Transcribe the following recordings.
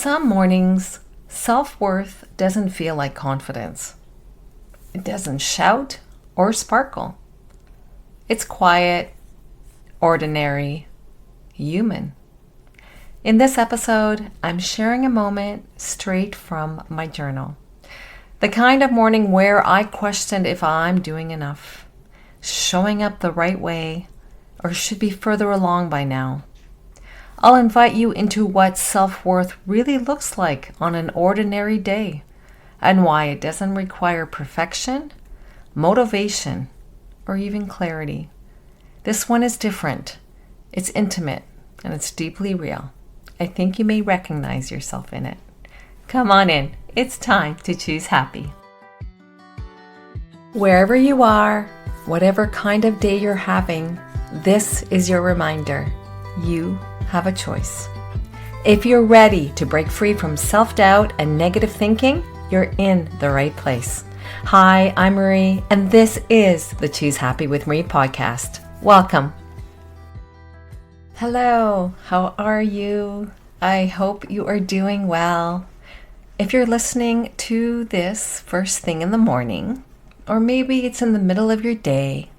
Some mornings, self-worth doesn't feel like confidence. It doesn't shout or sparkle. It's quiet, ordinary, human. In this episode, I'm sharing a moment straight from my journal. The kind of morning where I questioned if I'm doing enough, showing up the right way, or should be further along by now. I'll invite you into what self-worth really looks like on an ordinary day and why it doesn't require perfection, motivation, or even clarity. This one is different. It's intimate and it's deeply real. I think you may recognize yourself in it. Come on in. It's time to choose happy. Wherever you are, whatever kind of day you're having, this is your reminder. You have a choice. If you're ready to break free from self-doubt and negative thinking, you're in the right place. Hi, I'm Marie, and this is the Choose Happy with Marie podcast. Welcome. Hello, how are you? I hope you are doing well. If you're listening to this first thing in the morning, or maybe it's in the middle of your day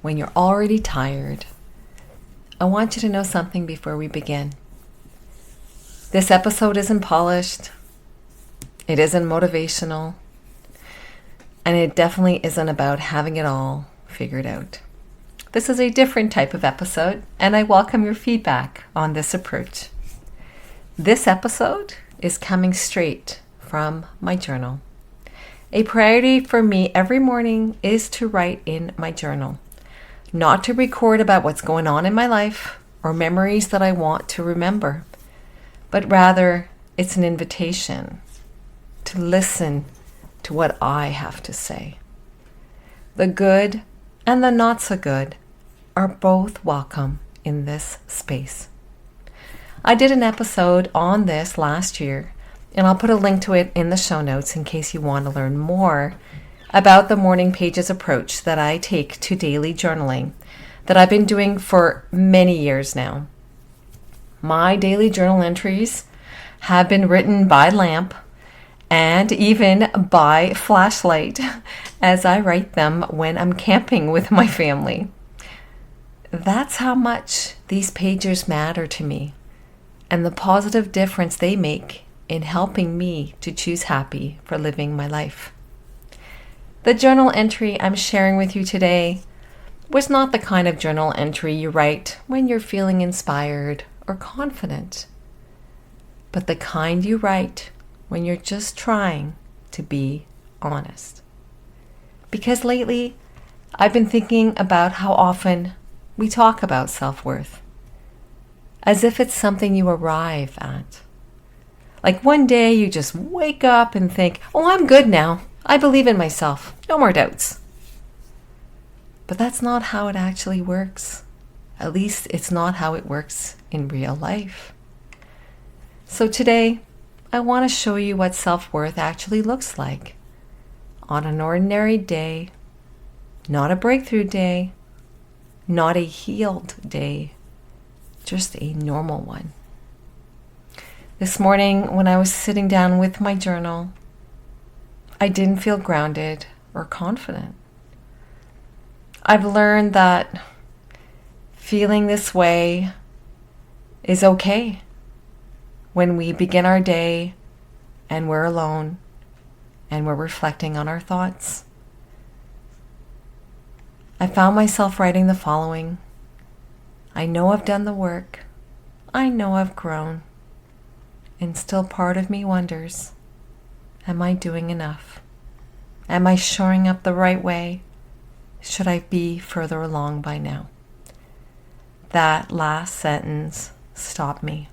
when you're already tired, I want you to know something before we begin. This episode isn't polished, it isn't motivational, and it definitely isn't about having it all figured out. This is a different type of episode, and I welcome your feedback on this approach. This episode is coming straight from my journal. A priority for me every morning is to write in my journal. Not to record about what's going on in my life or memories that I want to remember, but rather it's an invitation to listen to what I have to say. The good and the not so good are both welcome in this space. I did an episode on this last year, and I'll put a link to it in the show notes in case you want to learn more about the morning pages approach that I take to daily journaling that I've been doing for many years now. My daily journal entries have been written by lamp and even by flashlight as I write them when I'm camping with my family. That's how much these pages matter to me and the positive difference they make in helping me to choose happy for living my life. The journal entry I'm sharing with you today was not the kind of journal entry you write when you're feeling inspired or confident, but the kind you write when you're just trying to be honest. Because lately, I've been thinking about how often we talk about self-worth, as if it's something you arrive at. Like one day you just wake up and think, oh, I'm good now. I believe in myself. No more doubts. But that's not how it actually works. At least it's not how it works in real life. So today, I want to show you what self-worth actually looks like on an ordinary day, not a breakthrough day, not a healed day, just a normal one. This morning, when I was sitting down with my journal, I didn't feel grounded or confident. I've learned that feeling this way is okay when we begin our day and we're alone and we're reflecting on our thoughts. I found myself writing the following. I know I've done the work. I know I've grown. And still part of me wonders, am I doing enough? Am I showing up the right way? Should I be further along by now? That last sentence stopped me.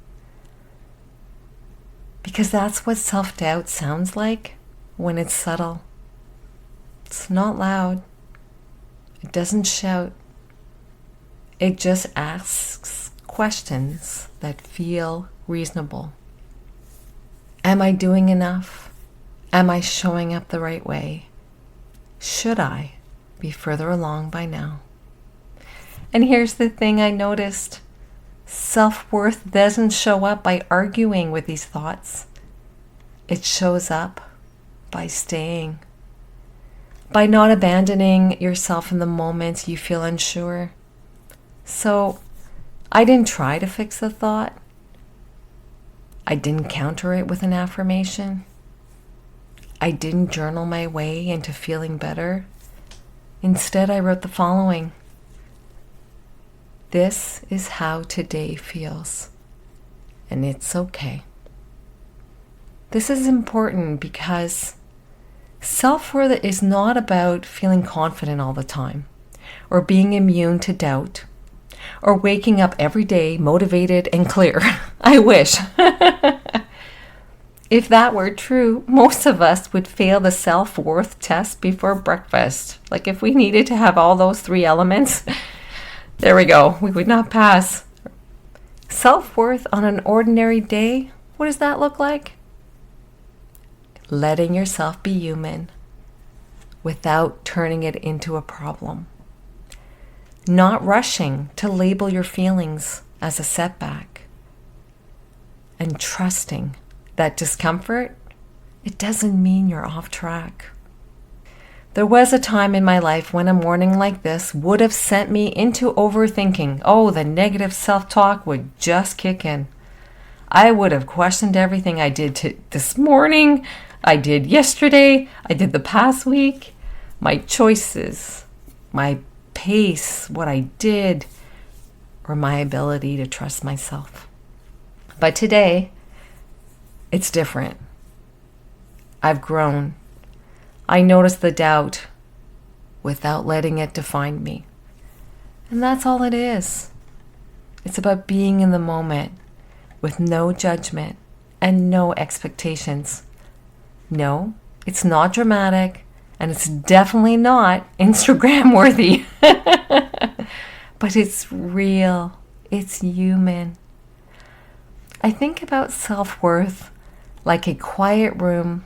Because that's what self-doubt sounds like when it's subtle. It's not loud. It doesn't shout. It just asks questions that feel reasonable. Am I doing enough? Am I showing up the right way? Should I be further along by now? And here's the thing I noticed. Self-worth doesn't show up by arguing with these thoughts. It shows up by staying, by not abandoning yourself in the moments you feel unsure. So I didn't try to fix the thought. I didn't counter it with an affirmation. I didn't journal my way into feeling better. Instead, I wrote the following. This is how today feels, and it's okay. This is important because self-worth is not about feeling confident all the time, or being immune to doubt, or waking up every day motivated and clear. I wish. If that were true, most of us would fail the self-worth test before breakfast. Like if we needed to have all those 3 elements, there we go, we would not pass. Self-worth on an ordinary day, what does that look like? Letting yourself be human without turning it into a problem. Not rushing to label your feelings as a setback. And trusting that discomfort, it doesn't mean you're off track. There was a time in my life when a morning like this would have sent me into overthinking. Oh, the negative self-talk would just kick in. I would have questioned everything I did this morning, I did yesterday, I did the past week, my choices, my pace, what I did, or my ability to trust myself. But today, it's different. I've grown. I notice the doubt without letting it define me. And that's all it is. It's about being in the moment with no judgment and no expectations. No, it's not dramatic, and it's definitely not Instagram worthy. But it's real. It's human. I think about self-worth like a quiet room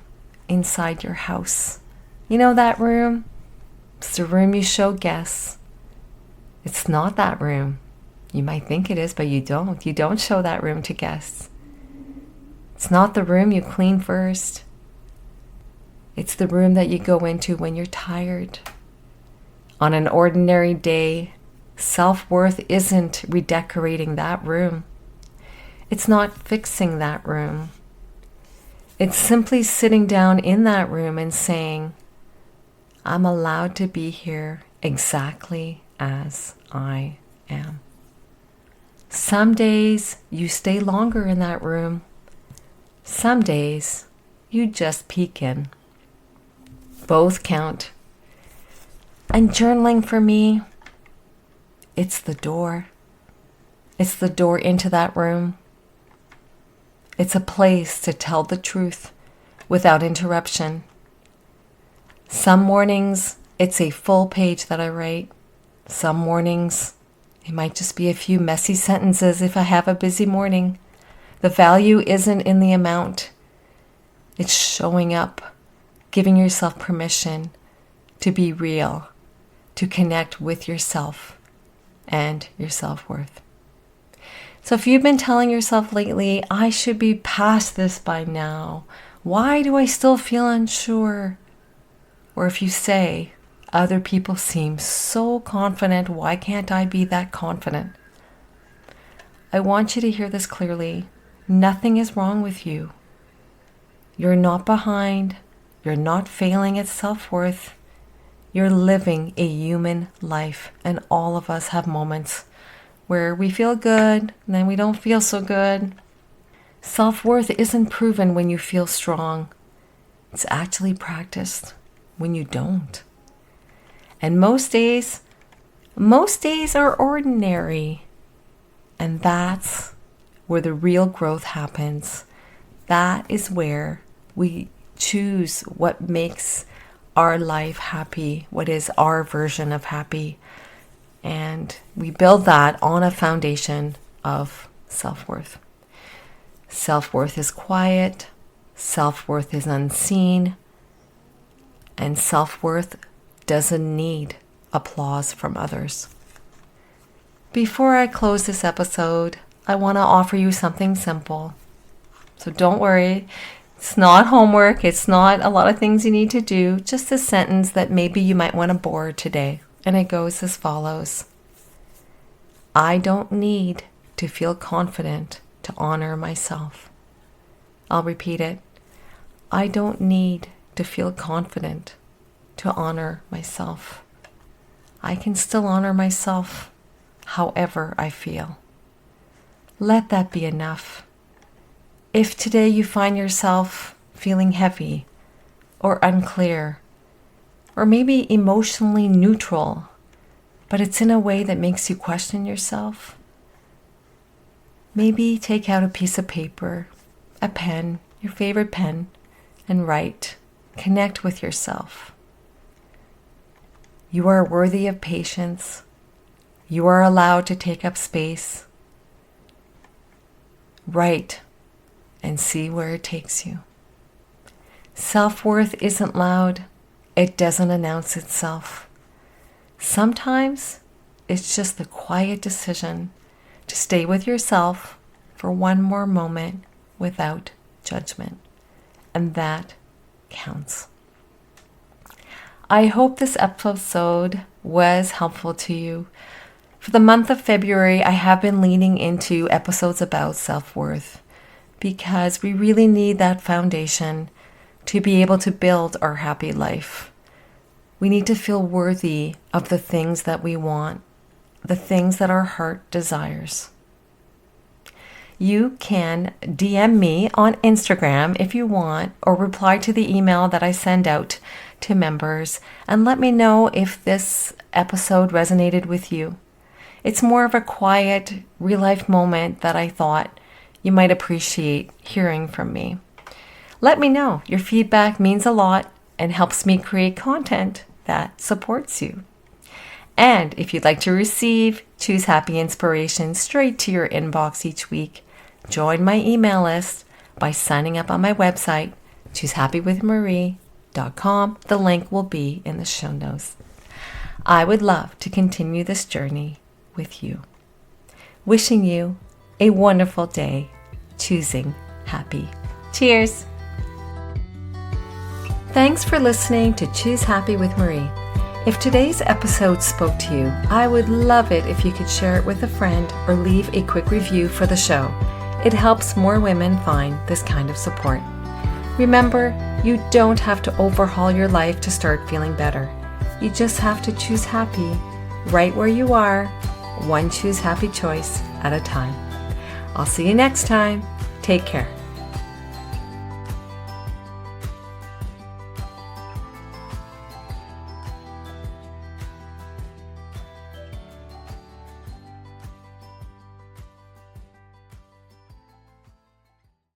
inside your house. You know that room? It's the room you show guests. It's not that room. You might think it is, but you don't. You don't show that room to guests. It's not the room you clean first. It's the room that you go into when you're tired. On an ordinary day, self-worth isn't redecorating that room. It's not fixing that room. It's simply sitting down in that room and saying, I'm allowed to be here exactly as I am. Some days you stay longer in that room. Some days you just peek in. Both count. And journaling for me, it's the door. It's the door into that room. It's a place to tell the truth without interruption. Some mornings, it's a full page that I write. Some mornings, it might just be a few messy sentences if I have a busy morning. The value isn't in the amount. It's showing up, giving yourself permission to be real, to connect with yourself and your self-worth. So if you've been telling yourself lately, I should be past this by now, why do I still feel unsure? Or if you say, other people seem so confident, why can't I be that confident? I want you to hear this clearly. Nothing is wrong with you. You're not behind. You're not failing at self-worth. You're living a human life, and all of us have moments where we feel good, and then we don't feel so good. Self-worth isn't proven when you feel strong. It's actually practiced when you don't. And most days are ordinary. And that's where the real growth happens. That is where we choose what makes our life happy, what is our version of happy. And we build that on a foundation of self-worth. Self-worth is quiet. Self-worth is unseen. And self-worth doesn't need applause from others. Before I close this episode, I want to offer you something simple. So don't worry. It's not homework. It's not a lot of things you need to do. Just a sentence that maybe you might want to borrow today. And it goes as follows. I don't need to feel confident to honor myself. I'll repeat it. I don't need to feel confident to honor myself. I can still honor myself however I feel. Let that be enough. If today you find yourself feeling heavy or unclear, or maybe emotionally neutral, but it's in a way that makes you question yourself, maybe take out a piece of paper, a pen, your favorite pen, and write. Connect with yourself. You are worthy of patience. You are allowed to take up space. Write and see where it takes you. Self-worth isn't loud. It doesn't announce itself. Sometimes it's just the quiet decision to stay with yourself for one more moment without judgment. And that counts. I hope this episode was helpful to you. For the month of February, I have been leaning into episodes about self-worth because we really need that foundation to be able to build our happy life. We need to feel worthy of the things that we want, the things that our heart desires. You can DM me on Instagram if you want, or reply to the email that I send out to members and let me know if this episode resonated with you. It's more of a quiet, real-life moment that I thought you might appreciate hearing from me. Let me know. Your feedback means a lot and helps me create content that supports you. And if you'd like to receive Choose Happy inspiration straight to your inbox each week, join my email list by signing up on my website, choosehappywithmarie.com. The link will be in the show notes. I would love to continue this journey with you. Wishing you a wonderful day, choosing happy. Cheers! Thanks for listening to Choose Happy with Marie. If today's episode spoke to you, I would love it if you could share it with a friend or leave a quick review for the show. It helps more women find this kind of support. Remember, you don't have to overhaul your life to start feeling better. You just have to choose happy right where you are, one choose happy choice at a time. I'll see you next time. Take care.